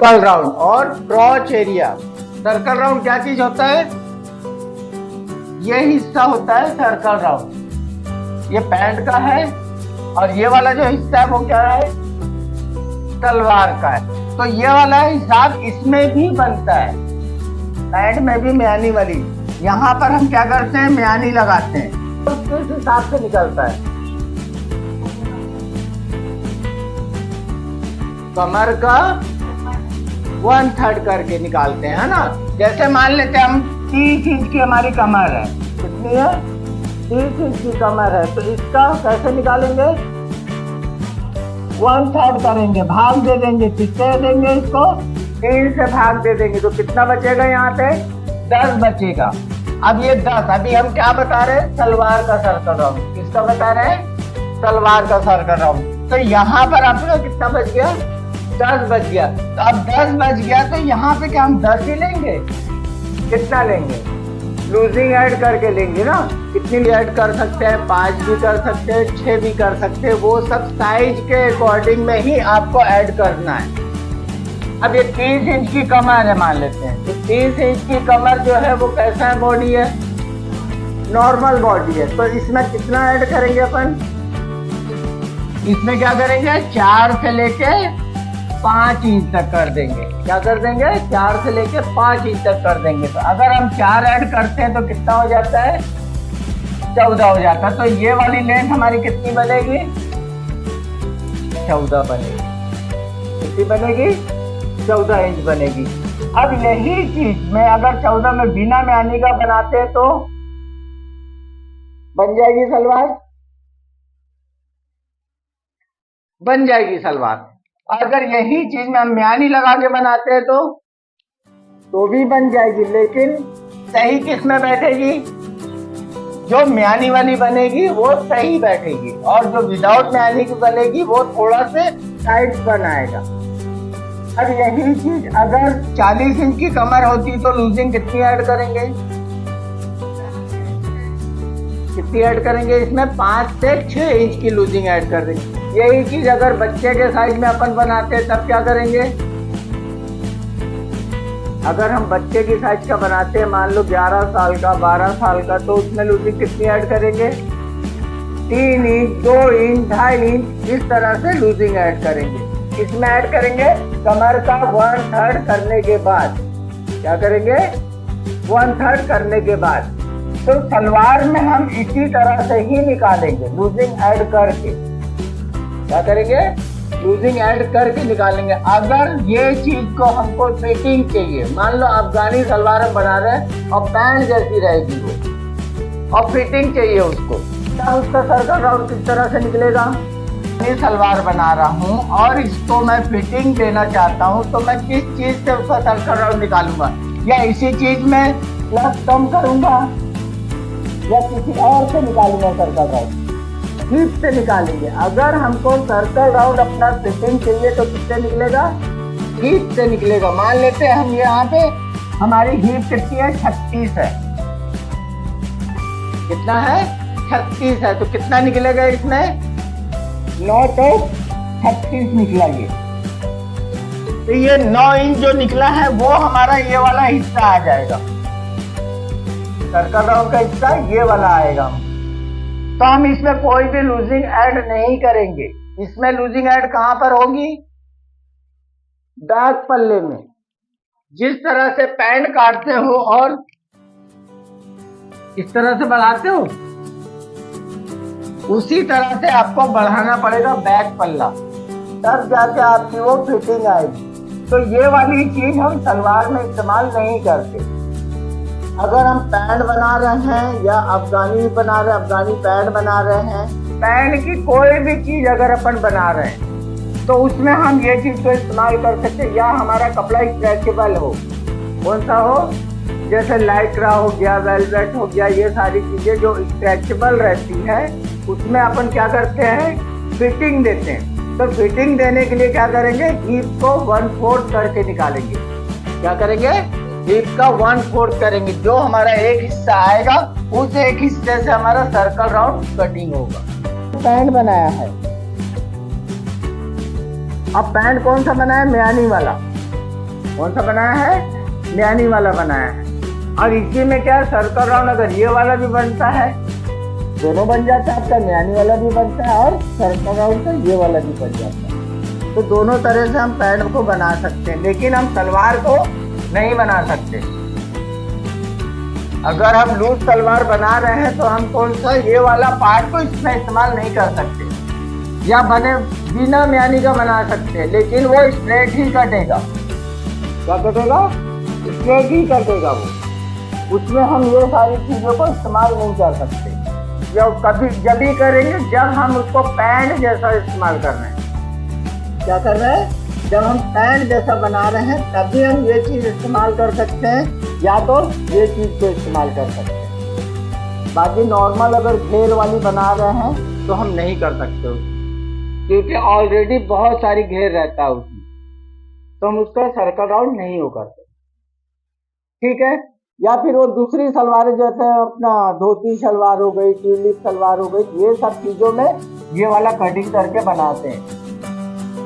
Circle round और क्रॉच area. Circle round क्या चीज होता है? ये हिस्सा होता है सर्कल राउंड, ये पैंट का है, और ये वाला जो हिस्सा है वो क्या है? सलवार का है। तो ये वाला हिसाब इसमें भी बनता है, पैंट में भी म्यानी वाली। यहाँ पर हम क्या करते हैं? म्यानी लगाते हैं, तो किस हिसाब से निकलता है? कमर का 1/3 करके निकालते हैं, है ना। जैसे मान लेते हैं हम 30 इंच की हमारी कमर है, कितनी है? 30 इंच की कमर है, तो इसका कैसे निकालेंगे? 1/3 करेंगे, भाग दे देंगे, कितने देंगे इसको? 3 से भाग दे देंगे, तो कितना बचेगा? यहाँ पे 10 बचेगा। अब ये 10, अभी हम क्या बता रहे हैं? सलवार का सर्कल राउंड। किसका बता रहे हैं? सलवार का सर्कल राउंड। तो यहाँ पर आपका कितना बच गया? 10 बच गया। तो अब 10 बच गया, तो यहाँ पे क्या हम 10 ही लेंगे? कितना लेंगे? लूजिंग ऐड करके लेंगे ना। कितनी ऐड कर सकते हैं? 5 भी कर सकते हैं, 6 भी कर सकते हैं, वो सब साइज के अकॉर्डिंग में ही आपको ऐड करना है। अब ये 30 इंच की कमर है मान लेते हैं, तो 30 इंच की कमर जो है वो कैसा है? बॉडी है, नॉर्मल बॉडी है। तो इसमें कितना ऐड करेंगे अपन? इसमें क्या करेंगे? 4 से लेके 5 इंच तक कर देंगे। क्या कर देंगे? 4 से लेके 5 इंच तक कर देंगे। तो अगर हम 4 ऐड करते हैं तो कितना हो जाता है? 14 हो जाता है। तो ये वाली लेंथ हमारी कितनी बनेगी? 14 बनेगी। कितनी बनेगी? 14 इंच बनेगी। अब यही चीज में अगर 14 में बिना म्यानी का बनाते हैं तो बन जाएगी सलवार, बन जाएगी सलवार। अगर यही चीज में हम म्यानी लगा के बनाते हैं तो भी बन जाएगी, लेकिन सही किस में बैठेगी? जो म्यानी वाली बनेगी वो सही बैठेगी, और जो विदाउट म्यानी की बनेगी वो थोड़ा से टाइट बनाएगा। अब यही चीज अगर 40 इंच की कमर होती तो लूजिंग कितनी ऐड करेंगे? कितनी ऐड करेंगे? इसमें 5 से 6 इंच की लूजिंग ऐड कर देंगे। यही चीज अगर बच्चे के साइज में अपन बनाते हैं तब क्या करेंगे? अगर हम बच्चे की साइज का बनाते हैं, मान लो 11 साल का, 12 साल का, तो उसमें लूजिंग कितनी ऐड करेंगे? 3 इंच, 2 इंच, 2.5 इंच, इस तरह से लूजिंग ऐड करेंगे। इसमें ऐड करेंगे कमर का 1/3 करने के बाद। क्या करेंगे? 1/3 करने के बाद। तो सलवार में हम इसी तरह से ही निकालेंगे, लूजिंग ऐड करके। क्या करेंगे? लूजिंग ऐड करके निकालेंगे। अगर ये चीज को हमको फिटिंग चाहिए, मान लो अफगानी सलवार हम बना रहे हैं और पैंट जैसी रहेगी वो, और फिटिंग चाहिए उसको, तब उसका सर्कल राउंड किस तरह से निकलेगा? मैं सलवार बना रहा हूँ और इसको मैं फिटिंग देना चाहता हूँ, तो मैं किस चीज से उसका सर्कल राउंड निकालूंगा? या इसी चीज में प्लस कम करूंगा, या किसी और से निकालूंगा सर्कल राउंड? हीप से निकालेंगे। अगर हमको सर्कल राउंड अपना फिटिंग चाहिए तो किससे निकलेगा? हीप से निकलेगा। मान लेते हैं हम यहाँ पे हमारी हीप कितनी है? 36 है। कितना है? 36 है। तो कितना निकलेगा इसमें? 9 तो 36 निकला ये। तो ये 9 इंच जो निकला है वो हमारा ये वाला हिस्सा आ जाएगा, सर्कल राउंड का हिस्सा ये वाला आएगा। तो हम इसमें कोई भी लूजिंग ऐड नहीं करेंगे। इसमें लूजिंग ऐड कहां पर होगी? बैक पल्ले में। जिस तरह से पैंट काटते हो और इस तरह से बढ़ाते हो, उसी तरह से आपको बढ़ाना पड़ेगा बैक पल्ला, तब जाके आपकी वो फिटिंग आएगी। तो ये वाली चीज हम सलवार में इस्तेमाल नहीं करते। अगर हम पैंट बना रहे हैं या अफगानी बना रहे हैं, अफगानी पैंट बना रहे हैं, पैंट की कोई भी चीज अगर अपन बना रहे हैं तो उसमें हम ये चीज को इस्तेमाल कर सकते हैं। या हमारा कपड़ा स्ट्रेचेबल हो, कौन सा हो? जैसे लाइक्रा हो गया, वेलवेट हो गया, ये सारी चीजें जो स्ट्रेचेबल रहती है उसमें अपन क्या करते हैं? फिटिंग देते हैं। तो फिटिंग देने के लिए क्या करेंगे? हीप को 1/4 करके निकालेंगे। क्या करेंगे? हीप का 1/4 करेंगे। जो हमारा एक हिस्सा आएगा उस एक हिस्से से हमारा सर्कल राउंड कटिंग होगा। पैंट बनाया है, अब पैंट कौन सा बनाया? म्यानी वाला। कौन सा बनाया है? म्यानी वाला बनाया है। और इसी में क्या है, सर्कल राउंड अगर ये वाला भी बनता है, दोनों बन जाता है, आपका म्यानी वाला भी बनता है और सर्कल राउंड का ये वाला भी बन जाता है। तो दोनों तरह से हम पैंट को बना सकते हैं, लेकिन हम सलवार को नहीं बना सकते। अगर हम लूज सलवार बना रहे हैं तो हम कौन सा ये वाला पार्ट को इसमें इस्तेमाल नहीं कर सकते, या बने बिना म्यानी का बना सकते हैं, लेकिन वो स्ट्रेट ही कटेगा। क्या कटेगा? स्ट्रेट ही कटेगा वो। उसमें हम ये सारी चीज़ों को इस्तेमाल नहीं कर सकते। जब भी करेंगे जब हम उसको पैंट जैसा इस्तेमाल कर रहे हैं। क्या कर रहे हैं? जब हम पैंट जैसा बना रहे हैं तभी हम ये चीज़ इस्तेमाल कर सकते हैं, या तो ये चीज़ को इस्तेमाल कर सकते हैं। बाकी नॉर्मल अगर घेर वाली बना रहे हैं तो हम नहीं कर सकते, क्योंकि ऑलरेडी बहुत सारी घेर रहता है उसमें, तो हम उसका सर्कल राउंड नहीं हो करते। ठीक है। या फिर वो दूसरी सलवारें जैसे अपना धोती सलवार हो गई, ट्यूलिप सलवार हो गई, ये सब चीज़ों में ये वाला कटिंग करके बनाते हैं।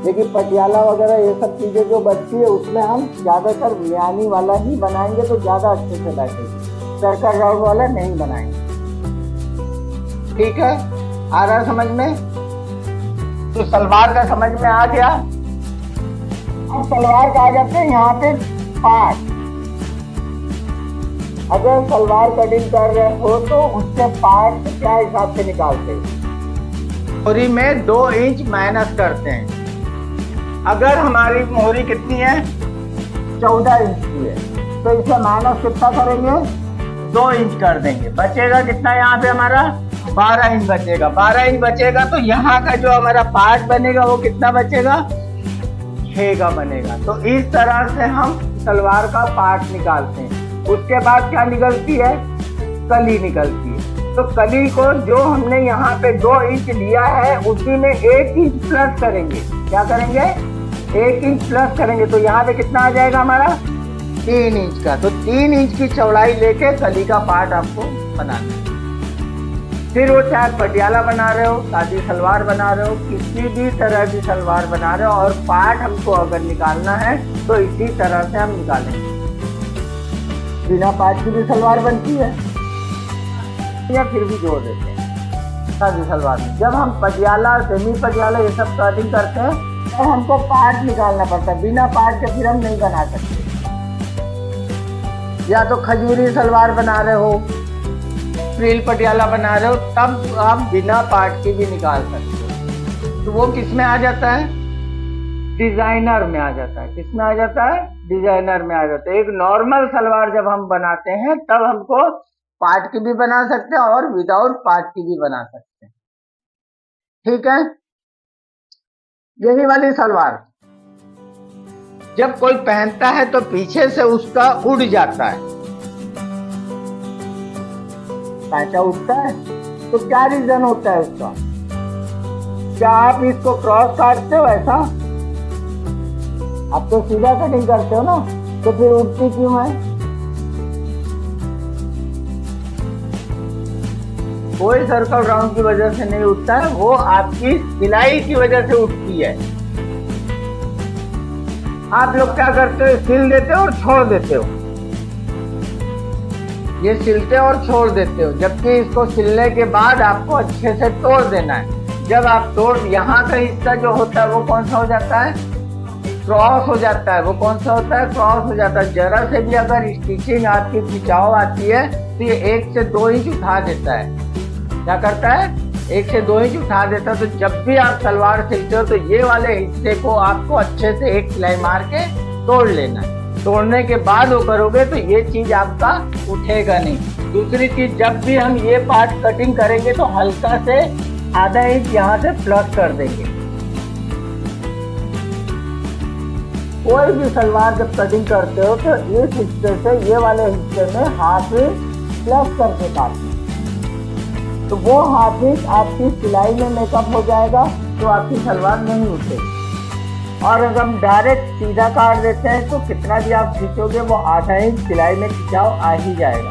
लेकिन पटियाला वगैरह ये सब चीज़ें जो बचती है उसमें हम ज़्यादातर म्यानी वाला ही बनाएंगे तो ज़्यादा अच्छे से बैठेगी, सर्कल राउंड वाला नहीं बनाएंगे। ठीक है, आ रहा समझ में? तो सलवार का समझ में आ गया। अब सलवार का आ जाते हैं यहाँ पे पार्ट। अगर सलवार कटिंग कर रहे हो तो उसके पार्ट क्या हिसाब से निकालते हैं? मोहरी में 2 इंच माइनस करते हैं। अगर हमारी मोहरी कितनी है? 14 इंच की है, तो इसे माइनस कितना करेंगे? 2 इंच कर देंगे। बचेगा कितना यहाँ पे हमारा? 12 इंच बचेगा। 12 इंच बचेगा तो यहाँ का जो हमारा पार्ट बनेगा वो कितना बचेगा? 6 का बनेगा। तो इस तरह से हम सलवार का पार्ट निकालते हैं। उसके बाद क्या निकलती है? कली निकलती है। तो कली को जो हमने यहाँ पे 2 इंच लिया है उसी में 1 इंच प्लस करेंगे। क्या करेंगे? 1 इंच प्लस करेंगे। तो यहाँ पे कितना आ जाएगा हमारा? 3 इंच का। तो 3 इंच की चौड़ाई लेके कली का पार्ट आपको बनाना है। फिर वो चाहे पटियाला बना रहे हो, सादी सलवार बना रहे हो, किसी भी तरह की सलवार बना रहे हो, और पार्ट हमको अगर निकालना है तो इसी तरह से हम निकालेंगे। बिना पार्ट की भी सलवार बनती है, या फिर भी जोड़ देते हैं सादी सलवार में। जब हम पटियाला, सेमी पटियाला ये सब कटिंग करते हैं तो हमको पार्ट निकालना पड़ता है। बिना पार्ट के फिर हम नहीं बना सकते। या तो खजूरी सलवार बना रहे हो, फ्रिल पटियाला बना रहे हो, तब आप बिना पार्ट के भी निकाल सकते हो। तो वो किस में आ जाता है? डिजाइनर में आ जाता है। किस में आ जाता है? डिजाइनर में आ जाता है। एक नॉर्मल सलवार जब हम बनाते हैं तब हमको पार्ट की भी बना सकते हैं और विदाउट पार्ट की भी बना सकते हैं। ठीक है। यही वाली सलवार जब कोई पहनता है तो पीछे से उसका उड़ जाता है, पैंचा उठता है, तो क्या रीजन होता है उसका? क्या आप इसको क्रॉस काटते हो ऐसा? आप तो सीधा कटिंग करते हो ना, तो फिर उठती क्यों है? कोई सर्कल राउंड की वजह से नहीं उठता है, वो आपकी सिलाई की वजह से उठती है। आप लोग क्या करते हो? सिल देते हो और छोड़ देते हो। ये सिलते और छोड़ देते हो, जबकि इसको सिलने के बाद आपको अच्छे से तोड़ देना है। जब आप तोड़, यहाँ का हिस्सा जो होता है वो कौन सा हो जाता है? क्रॉस हो जाता है। वो कौन सा होता है? क्रॉस हो जाता है। जरा से भी अगर स्टिचिंग आपकी खिंचाव आती है तो ये 1 से 2 इंच उठा देता है। क्या करता है? 1 से 2 इंच उठा देता है। तो जब भी आप सलवार सिलते हो तो ये वाले हिस्से को आपको अच्छे से एक सिलाई मार के तोड़ लेना है। तोड़ने के बाद वो करोगे तो ये चीज आपका उठेगा नहीं। दूसरी चीज, जब भी हम ये पार्ट कटिंग करेंगे तो हल्का से आधा इंच यहाँ से प्लस कर देंगे। कोई भी सलवार जब कटिंग करते हो तो इस हिस्से से ये वाले हिस्से में हाफ इंच प्लस करके काटना, तो वो हाफ इंच आपकी सिलाई में मेकअप हो जाएगा, तो आपकी सलवार नहीं उठेगी। और अगर हम डायरेक्ट सीधा काट देते हैं तो कितना भी आप खींचोगे वो आधा इंच सिलाई में खिंचाव आ ही जाएगा,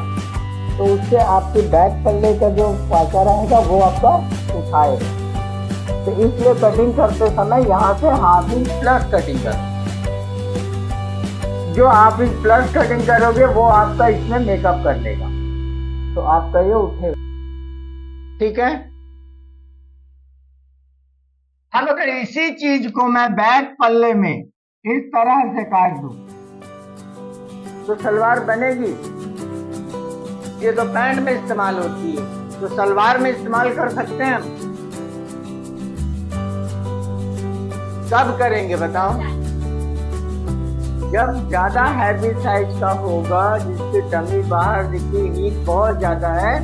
तो उससे आपके बैक पल्ले का जो पाचा रहेगा वो आपका उठाएगा। तो इसलिए कटिंग करते समय यहाँ से हाफ इंच प्लस कटिंग कर। जो आप इस प्लस कटिंग करोगे वो आपका इसमें मेकअप कर लेगा, तो आपका ये उठेगा। ठीक है। अब अगर इसी चीज को मैं बैक पल्ले में इस तरह से काट दूं तो सलवार बनेगी। ये तो पैंट में इस्तेमाल होती है, तो सलवार में इस्तेमाल कर सकते हैं हम। कब करेंगे बताओ? जब ज्यादा हैवी साइज का होगा, जिसकी टमी बाहर दिखी, हीट बहुत ज्यादा है,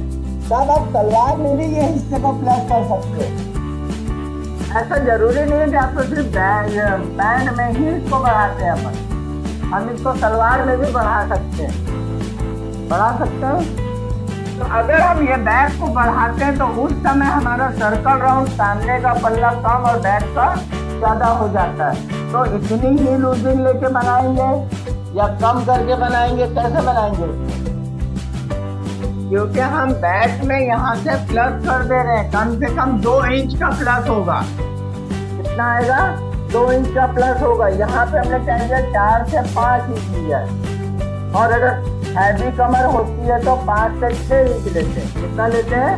तब आप सलवार में भी ये हिस्से को प्लस कर सकते हैं। ऐसा जरूरी नहीं है कि आपको सिर्फ पैंट में ही इसको बढ़ाते हैं अपन, हम इसको सलवार में भी बढ़ा सकते हैं। तो अगर हम ये बैक को बढ़ाते हैं तो उस समय हमारा सर्कल राउंड सामने का पल्ला कम और बैक का ज्यादा हो जाता है। तो इतनी ही लूजिंग लेके बनाएंगे या कम करके बनाएंगे, कैसे बनाएंगे? क्योंकि हम बैक में यहाँ से प्लस कर दे रहे हैं, कम से कम 2 इंच का प्लस होगा। कितना आएगा? 2 इंच का प्लस होगा। यहाँ पे हमने कह दिया 4 से 5 इंच लिया है, और अगर हैवी कमर होती है तो 5 से 6 इंच लेते हैं। कितना लेते हैं?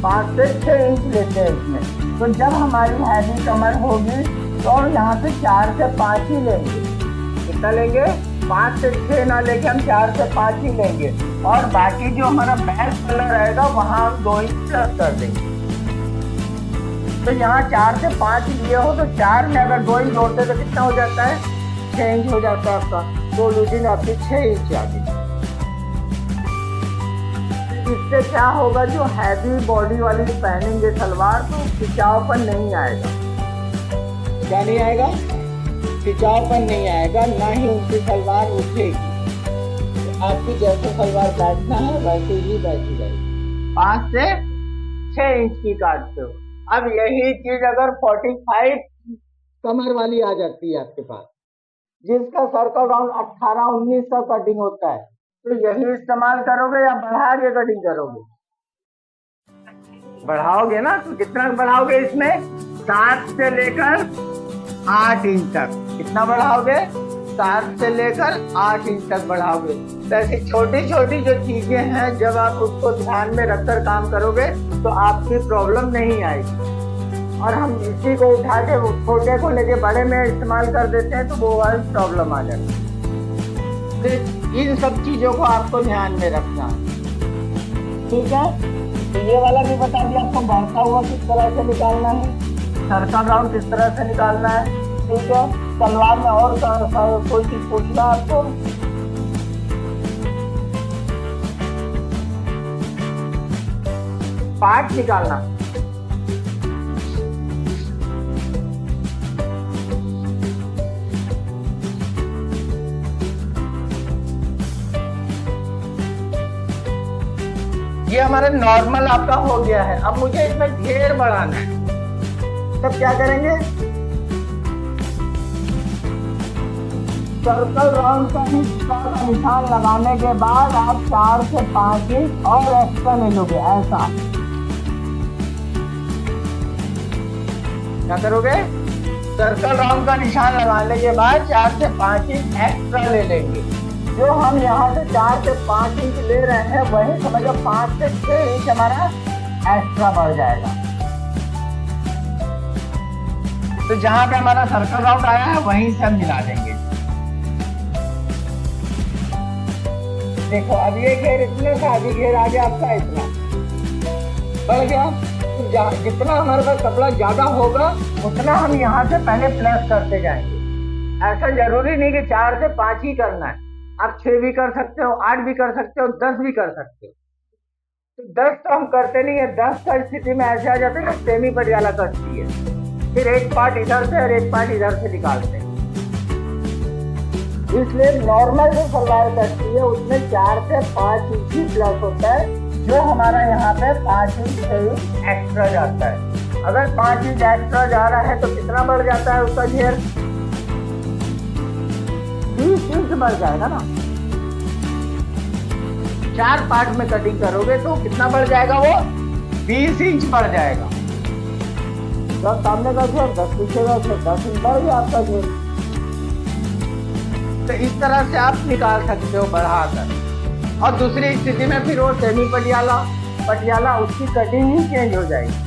5 से 6 इंच लेते हैं इसमें। तो जब हमारी हैवी कमर होगी तो यहाँ से 4 से 5 ही लेंगे। कितना लेंगे? 5 से 6 ना लेके हम 4 से 5 ही लेंगे, और बाकी जो हमारा बैक कलर रहेगा वहाँ हम 2 इंच प्लस कर देंगे। तो यहाँ 4 से 5 लिए हो तो 4 में अगर 2 इंच जोड़ते तो कितना हो जाता है? 6 इंच हो जाता है आपका। तो लूजिंग आपकी 6 इंच आ गई। इससे क्या होगा, जो हैवी बॉडी वाली पहनेंगे सलवार तो खिंचावपन नहीं आएगा। क्या नहीं आएगा? खिंचावपन नहीं आएगा, ना ही उनकी सलवार उठेगी। तो आपकी जैसे सलवार बैठना है वैसे ही बैठी जाएगी। 5 से 6 इंच की काटते हो। अब यही चीज अगर 45 कमर वाली आ जाती है आपके पास, जिसका सर्कल राउंड 18-19 का कटिंग होता है, तो यही इस्तेमाल करोगे या बढ़ा के कटिंग करोगे? बढ़ाओगे ना। तो कितना बढ़ाओगे इसमें? 7 से लेकर 8 इंच तक। कितना बढ़ाओगे? 7 से लेकर 8 इंच तक बढ़ाओगे। तो ऐसी छोटी छोटी जो चीजें हैं, जब आप उसको ध्यान में रखकर काम करोगे तो आपकी प्रॉब्लम नहीं आएगी। और हम इसी को उठा के छोटे को लेके बड़े में इस्तेमाल कर देते हैं तो वो वाली प्रॉब्लम आ जाती है। तो इन सब चीजों को आपको ध्यान में रखना है। ठीक है। तो ये वाला भी बता दिया आपको, बढ़ता हुआ किस तरह से निकालना है, सर्कल राउंड किस तरह से निकालना है। ठीक है। सलवार में और कोई चीज पूछना आपको? पार्ट निकालना। ये हमारा नॉर्मल आपका हो गया है। अब मुझे इसमें घेर बढ़ाना है, तब क्या करेंगे? सर्कल राउंड का निशान लगाने के बाद आप 4 से 5 इंच और एक्स्ट्रा ले लोगे। ऐसा क्या करोगे? सर्कल राउंड का निशान लगाने के बाद 4 से 5 इंच एक्स्ट्रा ले लेंगे। जो हम यहाँ से 4 से 5 इंच ले रहे हैं वही समझो 5 से 6 इंच हमारा एक्स्ट्रा बढ़ जाएगा। तो जहां पे हमारा सर्कल राउंड आया है वहीं से हम मिला देंगे। देखो अब ये घेर इतने से आगे घेर आ गया आपका, इतना बढ़ गया। जितना हमारे पास कपड़ा ज्यादा होगा उतना हम यहाँ से पहले प्लस करते जाएंगे। ऐसा जरूरी नहीं कि 4 से 5 ही करना है, आप 6 भी कर सकते हो, 8 भी कर सकते हो, 10 भी कर सकते हो। तो 10 तो हम करते नहीं है। 10 का स्थिति में ऐसे आ जाते हैं कि सेमी पटियाला कटती है, फिर एक पार्ट इधर से और एक पार्ट इधर से निकालते हैं। इसलिए नॉर्मल जो सलवार कटती है उसमें 4 से 5 इंच ही प्लस होता है, जो हमारा यहाँ पे 5 इंच से ही एक्स्ट्रा जाता है। अगर 5 इंच एक्स्ट्रा जा रहा है तो कितना बढ़ जाता है उसका घेर? 20 इंच बढ़ जाएगा ना। 4 पार्ट में कटिंग करोगे तो कितना बढ़ जाएगा? वो 20 इंच बढ़ जाएगा। 10 सामने का घेर, 10 पीछे का घेर, 10 इंच बढ़ गया आपका घेर। तो इस तरह से आप निकाल सकते हो बढ़ाकर। और दूसरी स्थिति में फिर वो सेमी पटियाला पटियाला उसकी कटिंग ही चेंज हो जाएगी।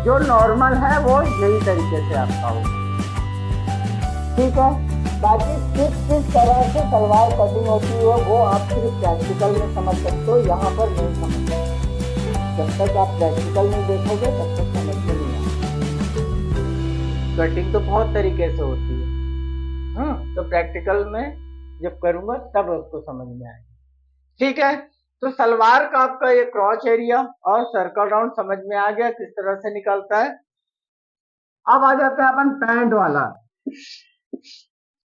जो नॉर्मल है वो यही तरीके से आपका होगा, ठीक है। बाकी किस तरह से सलवार कटिंग होती है वो आप सिर्फ प्रैक्टिकल में समझ सकते हो, यहाँ पर नहीं समझ सकते। जब तक आप प्रैक्टिकल में देखोगे तब तक समझ में नहीं आएगा। कटिंग तो बहुत तरीके से होती है, तो प्रैक्टिकल में जब करूंगा तब आपको समझ में आएगा, ठीक है। तो सलवार का आपका ये क्रॉच एरिया और सर्कल राउंड समझ में आ गया किस तरह से निकलता है। अब आ जाते हैं अपन पैंट वाला।